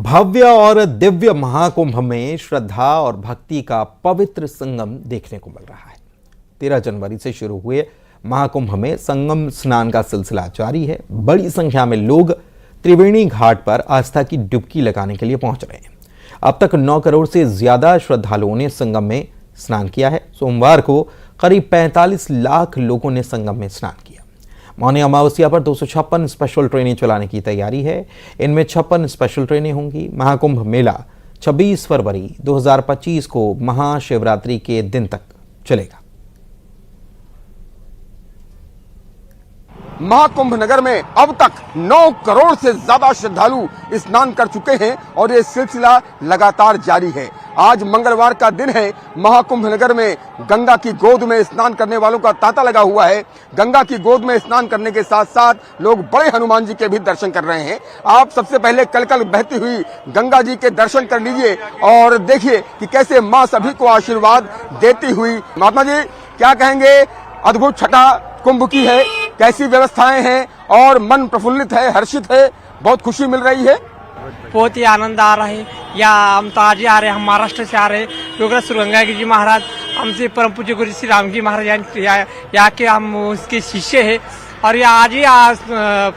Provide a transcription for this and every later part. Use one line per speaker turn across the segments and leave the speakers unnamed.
भव्य और दिव्य महाकुंभ में श्रद्धा और भक्ति का पवित्र संगम देखने को मिल रहा है। 13 जनवरी से शुरू हुए महाकुंभ में संगम स्नान का सिलसिला जारी है। बड़ी संख्या में लोग त्रिवेणी घाट पर आस्था की डुबकी लगाने के लिए पहुंच रहे हैं। अब तक 9 करोड़ से ज्यादा श्रद्धालुओं ने संगम में स्नान किया है। सोमवार को करीब 45 लाख लोगों ने संगम में स्नान किया। मौनी अमावस्या पर 256 स्पेशल ट्रेनें चलाने की तैयारी है। इनमें 56 स्पेशल ट्रेनें होंगी। महाकुंभ मेला 26 फरवरी 2025 को महाशिवरात्रि के दिन तक चलेगा।
महाकुंभ नगर में अब तक 9 करोड़ से ज्यादा श्रद्धालु स्नान कर चुके हैं और ये सिलसिला लगातार जारी है। आज मंगलवार का दिन है। महाकुंभ नगर में गंगा की गोद में स्नान करने वालों का तांता लगा हुआ है। गंगा की गोद में स्नान करने के साथ साथ लोग बड़े हनुमान जी के भी दर्शन कर रहे हैं। आप सबसे पहले कल बहती हुई गंगा जी के दर्शन कर लीजिए और देखिए कि कैसे मां सभी को आशीर्वाद देती हुई। महात्मा जी क्या कहेंगे? अद्भुत छठा कुंभ की है, कैसी व्यवस्थाएं हैं और मन प्रफुल्लित है, हर्षित है, बहुत खुशी मिल रही है।
बहुत ही आनंद आ रहा है। या हम तो आज ही आ रहे हैं, हम महाराष्ट्र से आ रहे हैं। योगराज श्री गंगागिरी जी महाराज हमसे परम पूज्य गुरु श्री राम जी महाराज यहाँ के हम उसके शिष्य हैं और ये आज ही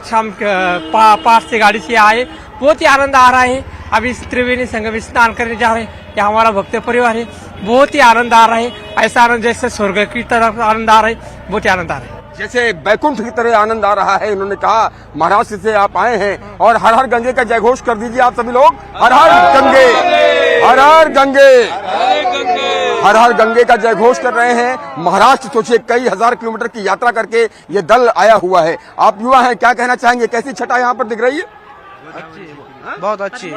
शाम 5 से गाड़ी से आए। बहुत ही आनंद आ रहा है। अभी इस त्रिवेणी संगम स्नान करने जा रहे हैं। यहाँ हमारा भक्त परिवार है। बहुत ही आनंद आ रहा है। ऐसा आनंद जैसे स्वर्ग की तरफ आनंद आ रहा है। बहुत ही आनंद आ रहा है,
जैसे बैकुंठ की तरह आनंद आ रहा है। इन्होंने कहा महाराष्ट्र से आप आए हैं और हर हर गंगे का जयघोष कर दीजिए आप सभी लोग। हर हर गंगे, हर हर गंगे, हर हर गंगे का जयघोष कर रहे हैं। महाराष्ट्र सोचिए कई हजार किलोमीटर की यात्रा करके ये दल आया हुआ है। आप युवा हैं, क्या कहना चाहेंगे? कैसी छठा यहाँ पर दिख रही है?
बहुत अच्छी,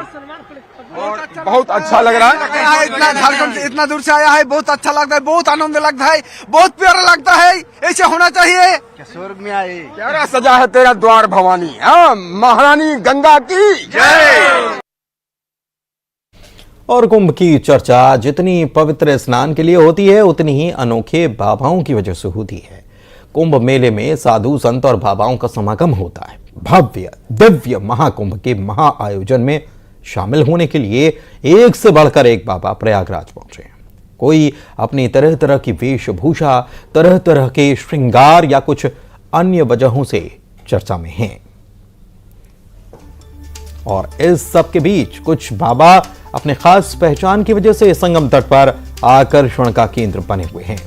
बहुत अच्छा लग रहा है।
इतना झारखंड से इतना दूर से आया है, बहुत अच्छा लगता है, बहुत आनंद लगता है, बहुत प्यारा लगता है। ऐसे होना चाहिए। स्वर्ग में आए।
प्यारा सजा है तेरा द्वार भवानी। हाँ, महारानी गंगा की जय।
और कुंभ की चर्चा जितनी पवित्र स्नान के लिए होती है उतनी ही अनोखे बाबाओं की वजह से होती है। कुंभ मेले में साधु संत और बाबाओं का समागम होता है। भव्य दिव्य महाकुंभ के महा आयोजन में शामिल होने के लिए एक से बढ़कर एक बाबा प्रयागराज पहुंचे हैं। कोई अपनी तरह तरह की वेशभूषा, तरह तरह के श्रृंगार या कुछ अन्य वजहों से चर्चा में हैं। और इस सब के बीच कुछ बाबा अपने खास पहचान की वजह से संगम तट पर आकर्षण का केंद्र बने हुए हैं।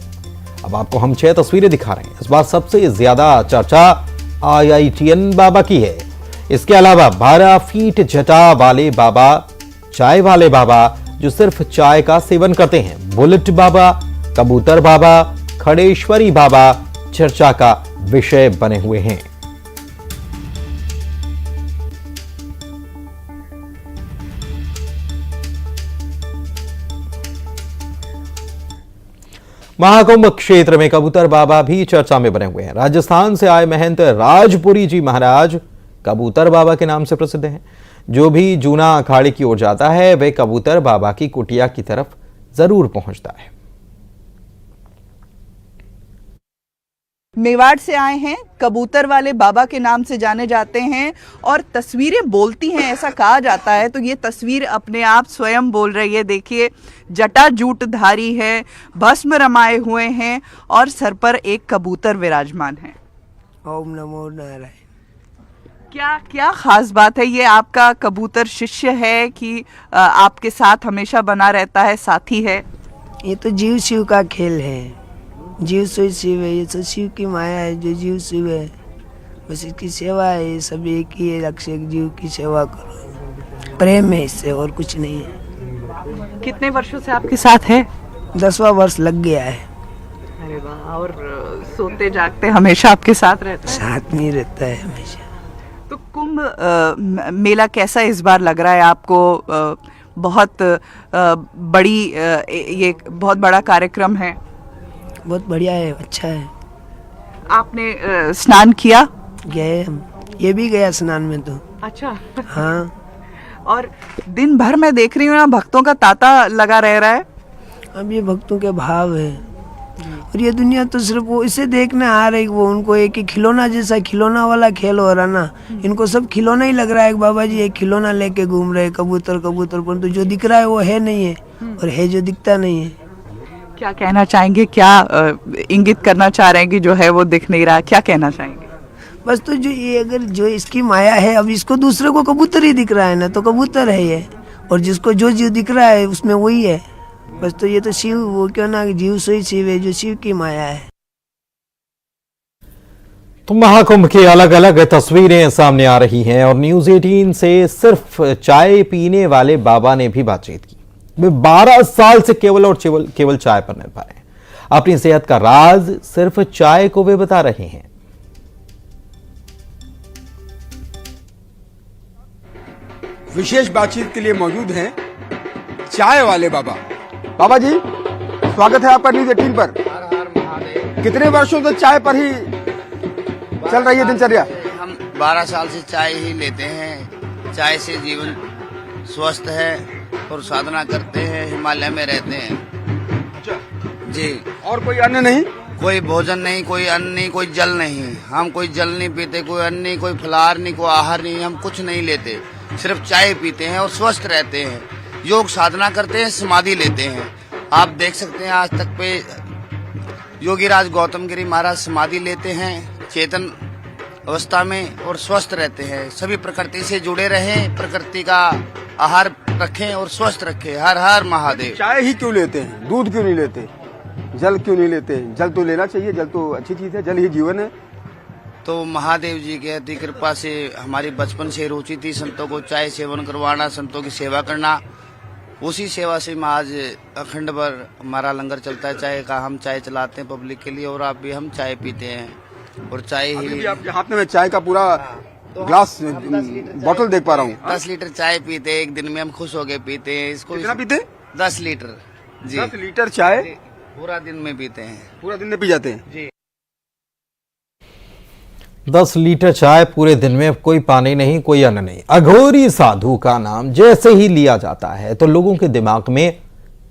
अब आपको हम 6 तस्वीरें दिखा रहे हैं। इस बार सबसे ज्यादा चर्चा IITN बाबा की है। इसके अलावा 12 फीट जटा वाले बाबा, चाय वाले बाबा जो सिर्फ चाय का सेवन करते हैं, बुलेट बाबा, कबूतर बाबा, खड़ेश्वरी बाबा चर्चा का विषय बने हुए हैं। महाकुंभ क्षेत्र में कबूतर बाबा भी चर्चा में बने हुए हैं। राजस्थान से आए महंत राजपुरी जी महाराज कबूतर बाबा के नाम से प्रसिद्ध हैं। जो भी जूना अखाड़े की ओर जाता है वह कबूतर बाबा की कुटिया की तरफ जरूर पहुंचता है।
मेवाड़ से आए हैं, कबूतर वाले बाबा के नाम से जाने जाते हैं और तस्वीरें बोलती हैं ऐसा कहा जाता है। तो ये तस्वीर अपने आप स्वयं बोल रही है। देखिए, जटा जूटधारी है, भस्म रमाए हुए हैं और सर पर एक कबूतर विराजमान है।
ओम नमो नारायण।
क्या क्या खास बात है? ये आपका कबूतर शिष्य है कि आपके साथ हमेशा बना रहता है, साथी है?
ये तो जीव शिव का खेल है। जीव से शिव है, ये तो शिव की माया है जो जीव शिव है। बस इसकी सेवा है। ये सब एक ही है लक्ष्य, जीव की सेवा करो। प्रेम है इससे और कुछ नहीं है।
कितने वर्षों से आपके साथ है?
10वां वर्ष लग गया है।
अरे वाह। और सोते जागते हमेशा आपके साथ रहता है?
साथ में रहता है हमेशा।
तो कुंभ मेला कैसा इस बार लग रहा है आपको? बहुत बड़ी ये बहुत बड़ा कार्यक्रम है।
बहुत बढ़िया है, अच्छा है।
आपने स्नान किया?
गए हम, ये भी गया स्नान में तो।
अच्छा।
हाँ।
और दिन भर मैं देख रही हूँ ना भक्तों का तांता लगा रह रहा है।
अब ये भक्तों के भाव है, और ये दुनिया तो सिर्फ वो इसे देखने आ रही, वो उनको एक ही खिलौना जैसा खिलौना वाला खेल हो रहा ना, इनको सब खिलौना ही लग रहा है कि बाबा जी एक खिलौना लेके घूम रहे कबूतर कबूतर, परंतु जो दिख रहा है वो है नहीं है, और है जो दिखता नहीं है।
क्या कहना चाहेंगे, क्या इंगित करना चाह रहे हैं कि जो है वो दिख नहीं रहा, क्या कहना चाहेंगे?
बस तो जो ये अगर जो इसकी माया है, अब इसको दूसरे को कबूतर ही दिख रहा है ना, तो कबूतर है ये, और जिसको जो जीव दिख रहा है उसमें वही है। बस तो ये तो शिव, वो क्यों ना जीव सोई शिव है, जो शिव की माया है।
तो महाकुंभ की अलग अलग तस्वीरें सामने आ रही हैं और न्यूज़ 18 से सिर्फ चाय पीने वाले बाबा ने भी बातचीत की। वे 12 साल से केवल चाय पर निर्भर हैं। अपनी सेहत का राज सिर्फ चाय को वे बता रहे हैं।
विशेष बातचीत के लिए मौजूद हैं चाय वाले बाबा। बाबा जी, स्वागत है आपका न्यूज़ 18 पर।
हर हर महादेव।
कितने वर्षों से चाय पर ही चल रही है दिनचर्या?
हम 12 साल से चाय ही लेते हैं। चाय से जीवन स्वस्थ है और साधना करते हैं, हिमालय में रहते हैं जी।
और कोई अन्य नहीं?
कोई भोजन नहीं, कोई अन्न नहीं, कोई जल नहीं। हम कोई जल नहीं पीते, कोई अन्न नहीं, कोई फलाहार नहीं, कोई आहार नहीं, हम कुछ नहीं लेते, सिर्फ चाय पीते हैं और स्वस्थ रहते हैं। योग साधना करते हैं, समाधि लेते हैं। आप देख सकते हैं आज तक पे योगीराज गौतम गिरी महाराज समाधि लेते हैं चेतन अवस्था में और स्वस्थ रहते हैं। सभी प्रकृति से जुड़े रहें, प्रकृति का आहार रखें और स्वस्थ रखें। हर हर महादेव।
चाय ही क्यों लेते हैं, दूध क्यों नहीं लेते, जल क्यों नहीं लेते? जल तो लेना चाहिए, जल तो अच्छी चीज है, जल ही जीवन है।
तो महादेव जी की अति कृपा से हमारी बचपन से रुचि थी संतों को चाय सेवन करवाना, संतों की सेवा करना। उसी सेवा से मैं आज अखंड भर हमारा लंगर चलता है चाय का। हम चाय चलाते हैं पब्लिक के लिए और आप भी हम चाय पीते हैं और चाय ही।
आपके हाथ में चाय का पूरा ग्लास बोतल देख पा रहा हूँ।
10 लीटर चाय पीते हैं एक दिन में, हम खुश हो गए पीते हैं इसको।
कितना पीते?
10 लीटर जी।
10 लीटर चाय
पूरा दिन में पीते हैं।
पूरा दिन में पी जाते हैं
जी।
10 लीटर चाय पूरे दिन में, कोई पानी नहीं, कोई अन्न नहीं। अघोरी साधु का नाम जैसे ही लिया जाता है तो लोगों के दिमाग में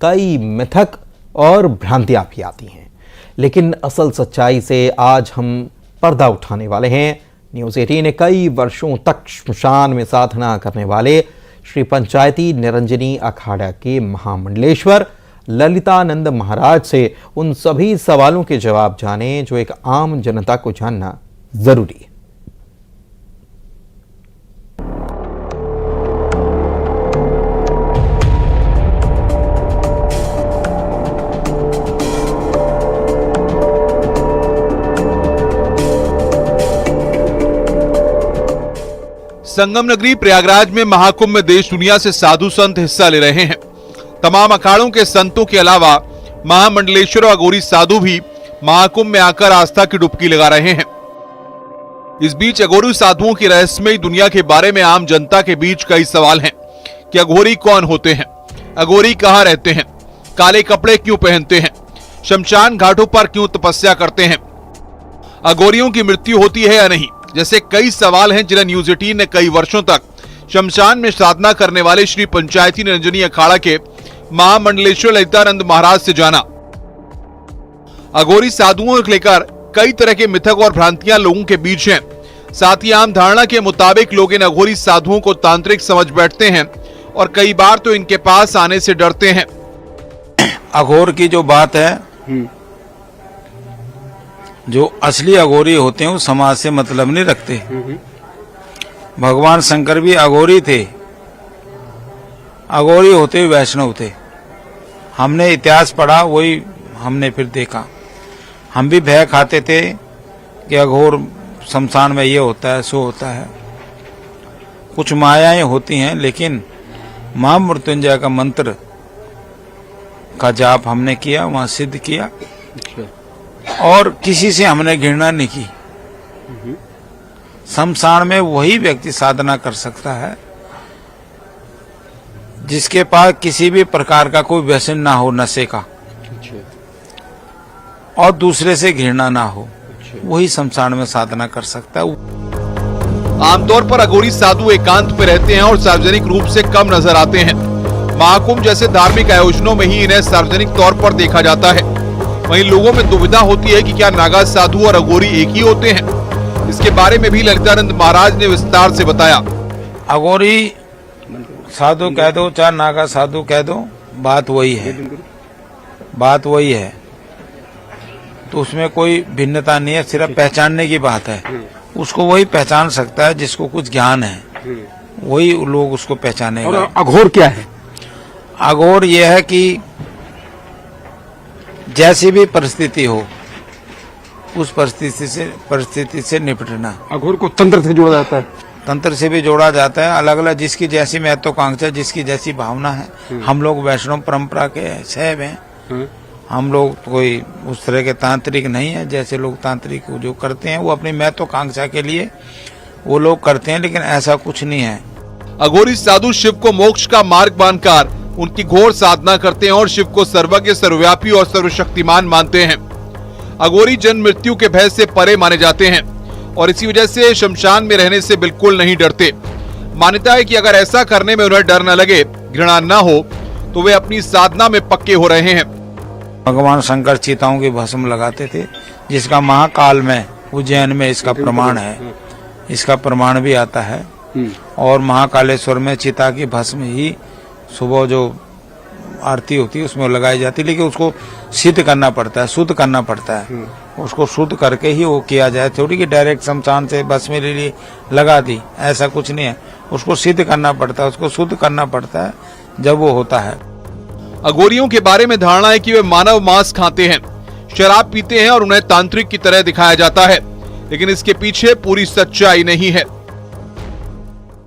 कई मिथक और भ्रांतियां भी आती हैं, लेकिन असल सच्चाई से आज हम पर्दा उठाने वाले हैं। न्यूज़ 18 ने कई वर्षों तक श्मशान में साधना करने वाले श्री पंचायती निरंजनी अखाड़ा के महामंडलेश्वर ललितानंद महाराज से उन सभी सवालों के जवाब जाने जो एक आम जनता को जानना जरूरी है।
संगम नगरी प्रयागराज में महाकुंभ में देश दुनिया से साधु संत हिस्सा ले रहे हैं। तमाम अखाड़ों के संतों के अलावा महामंडलेश्वर और अघोरी साधु भी महाकुंभ में आकर आस्था की डुबकी लगा रहे हैं। इस बीच अघोरी साधुओं की रहस्यमयी दुनिया के बारे में आम जनता के बीच कई सवाल हैं कि अघोरी कौन होते हैं, अघोरी कहाँ रहते हैं, काले कपड़े क्यों पहनते हैं, शमशान घाटों पर क्यों तपस्या करते हैं, अघोरियों की मृत्यु होती है या नहीं, जैसे कई सवाल हैं जिन्हें न्यूज़ 18 ने कई वर्षों तक शमशान में साधना करने वाले श्री पंचायती निरंजनी अखाड़ा के महामंडलेश्वर ललितानंद महाराज से जाना। अघोरी साधुओं को लेकर कई तरह के मिथक और भ्रांतियां लोगों के बीच हैं। साथ ही आम धारणा के मुताबिक लोग इन अघोरी साधुओं को तांत्रिक समझ बैठते हैं और कई बार तो इनके पास आने से डरते हैं।
अघोर की जो बात है, जो असली अघोरी होते हैं वो समाज से मतलब नहीं रखते। भगवान शंकर भी अघोरी थे, अघोरी होते हुए वैष्णव थे। हमने इतिहास पढ़ा, वही हमने फिर देखा। हम भी भय खाते थे कि अघोर शमशान में ये होता है, सो होता है। कुछ मायाएं होती हैं, लेकिन मां मृत्युंजय का मंत्र का जाप हमने किया, वहां सिद्ध किया और किसी से हमने घृणा नहीं की। शमशान में वही व्यक्ति साधना कर सकता है जिसके पास किसी भी प्रकार का कोई व्यसन ना हो, नशे का, और दूसरे से घृणा ना हो, वही शमशान में साधना कर सकता है।
आमतौर पर अघोरी साधु एकांत में रहते हैं और सार्वजनिक रूप से कम नजर आते हैं। महाकुंभ जैसे धार्मिक आयोजनों में ही इन्हें सार्वजनिक तौर पर देखा जाता है। वहीं लोगों में दुविधा होती है कि क्या नागा साधु और अघोरी एक ही होते हैं। इसके बारे में भी ललितानंद महाराज ने विस्तार से बताया।
अघोरी साधु कह दो चाहे नागा साधु कह दो, बात वही है, बात वही है। तो उसमें कोई भिन्नता नहीं है, सिर्फ पहचानने की बात है। उसको वही पहचान सकता है जिसको कुछ ज्ञान है, वही लोग उसको पहचानेगा।
और अघोर क्या है?
अघोर यह है कि जैसी भी परिस्थिति हो उस परिस्थिति से निपटना।
अघोर को तंत्र से जोड़ा जाता है।
तंत्र से भी जोड़ा जाता है। अलग अलग जिसकी जैसी महत्वाकांक्षा, जिसकी जैसी भावना है। हम लोग वैष्णव परंपरा के सैव हैं। हम लोग कोई उस तरह के तांत्रिक नहीं है। जैसे लोग तांत्रिक जो करते हैं वो अपनी महत्वाकांक्षा के लिए वो लोग करते हैं, लेकिन ऐसा कुछ नहीं है।
अघोरी साधु शिव को मोक्ष का मार्ग मानकर उनकी घोर साधना करते हैं और शिव को सर्वज्ञ, सर्वव्यापी और सर्वशक्तिमान मानते हैं। अघोरी जन्म मृत्यु के भय से परे माने जाते हैं और इसी वजह से शमशान में रहने से बिल्कुल नहीं डरते। मान्यता है कि अगर ऐसा करने में उन्हें डर न लगे, घृणा न हो, तो वे अपनी साधना में पक्के हो रहे हैं।
भगवान शंकर चीताओं की भस्म लगाते थे, जिसका महाकाल में उज्जैन में इसका प्रमाण है। इसका प्रमाण भी आता है। और महाकालेश्वर में चिता की भस्म ही सुबह जो आरती होती है उसमें लगाई जाती है, लेकिन उसको सिद्ध करना पड़ता है, शुद्ध करना पड़ता है। उसको शुद्ध करके ही वो किया जाए। थोड़ी कि डायरेक्ट शमशान से भस्म ले ली लगा दी, ऐसा कुछ नहीं है। उसको सिद्ध करना पड़ता है, उसको शुद्ध करना पड़ता है, जब वो होता है।
अघोरियों के बारे में धारणा है कि वे मानव मांस खाते हैं, शराब पीते हैं और उन्हें तांत्रिक की तरह दिखाया जाता है, लेकिन इसके पीछे पूरी सच्चाई नहीं है।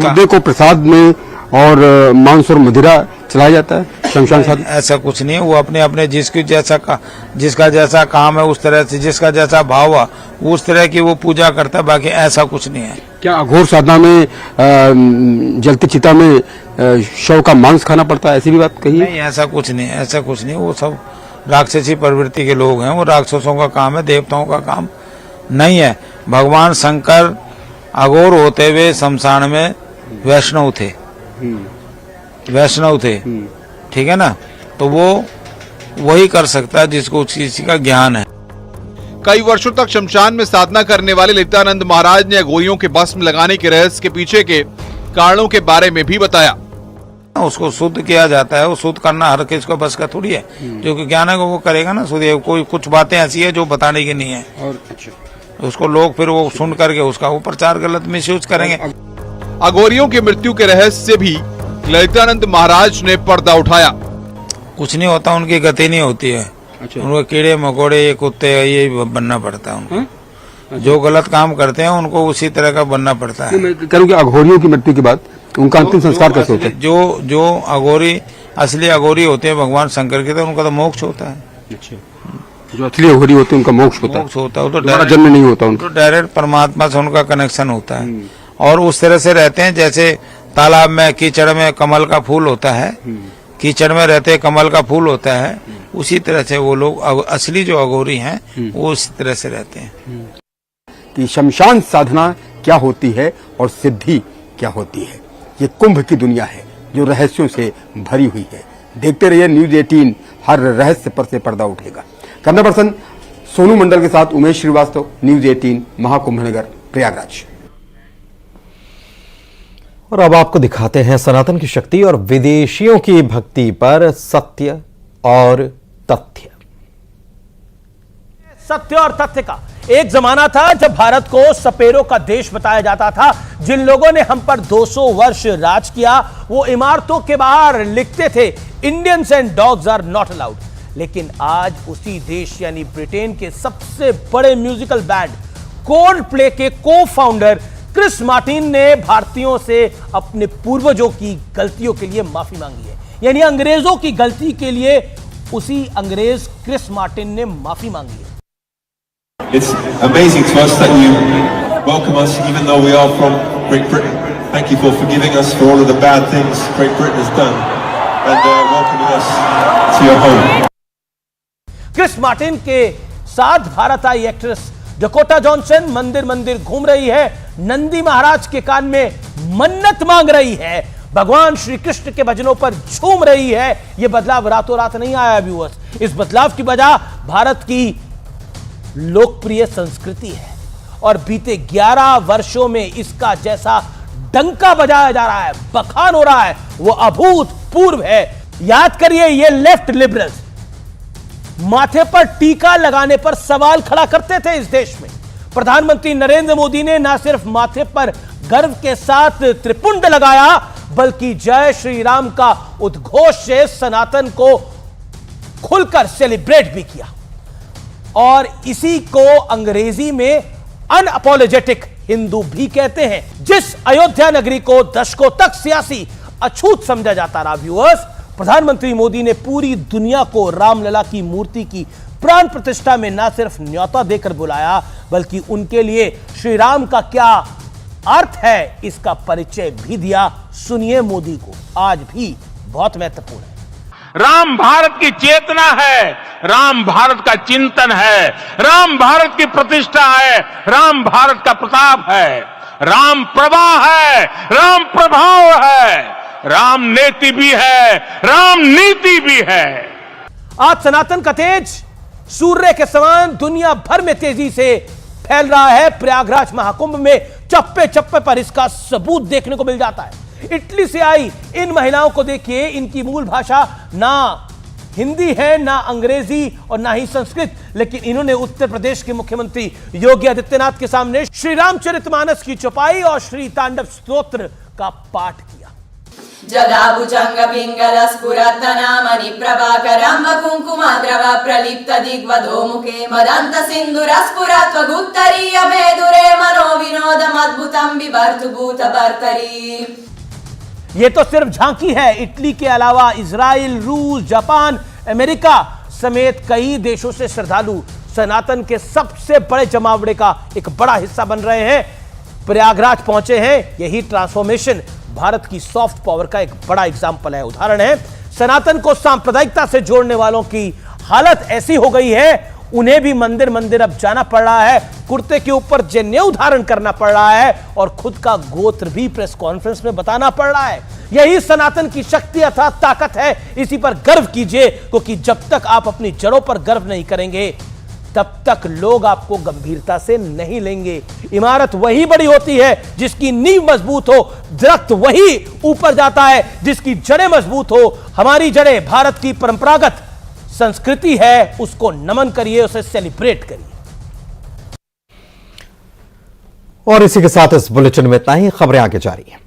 मुद्दे को प्रसाद में और मांस और मदिरा चलाया जाता है शमशान साधु।
ऐसा कुछ नहीं है। वो अपने अपने जिसका जैसा काम है उस तरह से, जिसका जैसा भाव है उस तरह की वो पूजा करता है। बाकी ऐसा कुछ नहीं है।
क्या अघोर साधना में जलती चिता में शव का मांस खाना पड़ता है, ऐसी भी बात कही है?
नहीं, ऐसा कुछ नहीं, ऐसा कुछ नहीं। वो सब राक्षसी प्रवृत्ति के लोग हैं। वो राक्षसों का काम है, देवताओं का काम नहीं है। भगवान शंकर अघोर होते हुए शमशान में वैष्णव थे, वैष्णव थे, ठीक है ना। तो वो वही कर सकता है जिसको उस चीज का ज्ञान है।
कई वर्षों तक शमशान में साधना करने वाले ललितानंद महाराज ने अघोरियों के भस्म लगाने के रहस्य के पीछे के कारणों के बारे में भी बताया।
उसको शुद्ध किया जाता है। वो शुद्ध करना हर किसी को बस का थोड़ी है। जो कि ज्ञान है वो करेगा ना शुद्ध। कोई कुछ बातें ऐसी है जो बताने की नहीं है,
और अच्छा
उसको लोग फिर वो सुन करके उसका वो प्रचार गलत मिसयूज करेंगे।
अघोरियों की मृत्यु के रहस्य से भी ललितानंद महाराज ने पर्दा उठाया।
कुछ नहीं होता, उनकी गति नहीं होती है।
अच्छा।
उनको कीड़े मकोड़े, ये कुत्ते, ये बनना पड़ता है उनको। जो गलत काम करते हैं उनको उसी तरह का बनना पड़ता है।
मैं कह रहा हूं कि अघोरियों की मृत्यु के बाद उनका अंतिम संस्कार कैसे होता है?
जो अघोरी असली अघोरी होते हैं भगवान शंकर के, तो उनका तो मोक्ष होता है।
अच्छा, जो असली अघोरी होते हैं उनका मोक्ष होता है।
मोक्ष होता है। वो तो
दोबारा जन्म नहीं होता उनका।
तो डायरेक्ट परमात्मा से उनका कनेक्शन होता है। और उस तरह से रहते हैं जैसे तालाब में कीचड़ में कमल का फूल होता है, कीचड़ में रहते कमल का फूल होता है, उसी तरह से वो लोग असली जो अघोरी हैं वो उसी तरह से रहते हैं।
कि शमशान साधना क्या होती है और सिद्धि क्या होती है, ये कुंभ की दुनिया है जो रहस्यों से भरी हुई है। देखते रहिए न्यूज 18, हर रहस्य पर से पर्दा उठेगा। कैमरा पर्सन सोनू मंडल के साथ उमेश श्रीवास्तव, न्यूज 18, महाकुंभ नगर, प्रयागराज।
और अब आपको दिखाते हैं सनातन की शक्ति और विदेशियों की भक्ति पर सत्य और तथ्य।
सत्य और तथ्य का एक जमाना था जब भारत को सपेरों का देश बताया जाता था। जिन लोगों ने हम पर 200 वर्ष राज किया वो इमारतों के बाहर लिखते थे, Indians and dogs are not allowed. लेकिन आज उसी देश यानी ब्रिटेन के सबसे बड़े म्यूजिकल बैंड कोल्डप्ले के को फाउंडर क्रिस मार्टिन ने भारतीयों से अपने पूर्वजों की गलतियों के लिए माफी मांगी है। यानी अंग्रेजों की गलती के लिए उसी अंग्रेज क्रिस मार्टिन ने माफी मांगी है।
It's amazing to us that you welcome us even though we are from Great Britain. Thank you for forgiving us for all of the bad things Great Britain has done and welcoming us to your home.
Chris Martin के साथ भारत आई actress Dakota Johnson मंदिर मंदिर घूम रही है, नंदी महाराज के कान में मन्नत मांग रही है, भगवान श्री कृष्ण के भजनों पर झूम रही है। यह बदलाव रातों रात नहीं आया व्यूअर्स। इस बदलाव की वजह भारत की लोकप्रिय संस्कृति है और बीते 11 वर्षों में इसका जैसा डंका बजाया जा रहा है, बखान हो रहा है, वो अभूतपूर्व है। याद करिए, ये लेफ्ट लिबरल्स माथे पर टीका लगाने पर सवाल खड़ा करते थे इस देश में। प्रधानमंत्री नरेंद्र मोदी ने ना सिर्फ माथे पर गर्व के साथ त्रिपुंड लगाया, बल्कि जय श्री राम का उद्घोष से सनातन को खुलकर सेलिब्रेट भी किया। और इसी को अंग्रेजी में अनअपोलोजेटिक हिंदू भी कहते हैं। जिस अयोध्या नगरी को दशकों तक सियासी अछूत समझा जाता रहा व्यूअर्स, प्रधानमंत्री मोदी ने पूरी दुनिया को रामलला की मूर्ति की प्राण प्रतिष्ठा में न सिर्फ न्योता देकर बुलाया, बल्कि उनके लिए श्री राम का क्या अर्थ है इसका परिचय भी दिया। सुनिए मोदी को, आज भी बहुत महत्वपूर्ण है।
राम भारत की चेतना है, राम भारत का चिंतन है, राम भारत की प्रतिष्ठा है, राम भारत का प्रताप है, राम प्रवाह है, राम प्रभाव है, राम नेति भी है, राम नीति भी है।
आज सनातन का तेज सूर्य के समान दुनिया भर में तेजी से फैल रहा है। प्रयागराज महाकुंभ में चप्पे चप्पे पर इसका सबूत देखने को मिल जाता है। इटली से आई इन महिलाओं को देखिए, इनकी मूल भाषा ना हिंदी है, ना अंग्रेजी और ना ही संस्कृत, लेकिन इन्होंने उत्तर प्रदेश के मुख्यमंत्री योगी आदित्यनाथ के सामने श्री रामचरितमानस की चौपाई और श्री तांडव स्तोत्र का पाठ किया।
जलाभुजंग पिंगल स्फुरत्तनामणि प्रभाकरं कुंकुमाद्रव प्रलिप्त दिग्वधो मुखे मदंत सिंधुर स्फुरत्वगुत्तरीय मेदुरे मनो विनोदमद्भुतं बिभर्तु भूत भर्तरी।
ये तो सिर्फ झांकी है। इटली के अलावा इजराइल, रूस, जापान, अमेरिका समेत कई देशों से श्रद्धालु सनातन के सबसे बड़े जमावड़े का एक बड़ा हिस्सा बन रहे हैं, प्रयागराज पहुंचे हैं। यही ट्रांसफॉर्मेशन भारत की सॉफ्ट पावर का एक बड़ा एग्जाम्पल है, उदाहरण है। सनातन को सांप्रदायिकता से जोड़ने वालों की हालत ऐसी हो गई है, उन्हें भी मंदिर मंदिर अब जाना पड़ रहा है, कुर्ते के ऊपर जनेऊ धारण करना पड़ रहा है और खुद का गोत्र भी प्रेस कॉन्फ्रेंस में बताना पड़ रहा है। यही सनातन की शक्ति अर्थात ताकत है। इसी पर गर्व कीजिए, क्योंकि जब तक आप अपनी जड़ों पर गर्व नहीं करेंगे तब तक लोग आपको गंभीरता से नहीं लेंगे। इमारत वही बड़ी होती है जिसकी नींव मजबूत हो, दरख्त वही ऊपर जाता है जिसकी जड़ें मजबूत हो। हमारी जड़ें भारत की परंपरागत संस्कृति है, उसको नमन करिए, उसे सेलिब्रेट करिए।
और इसी के साथ इस बुलेटिन में इतना ही। खबरें आगे जारी हैं।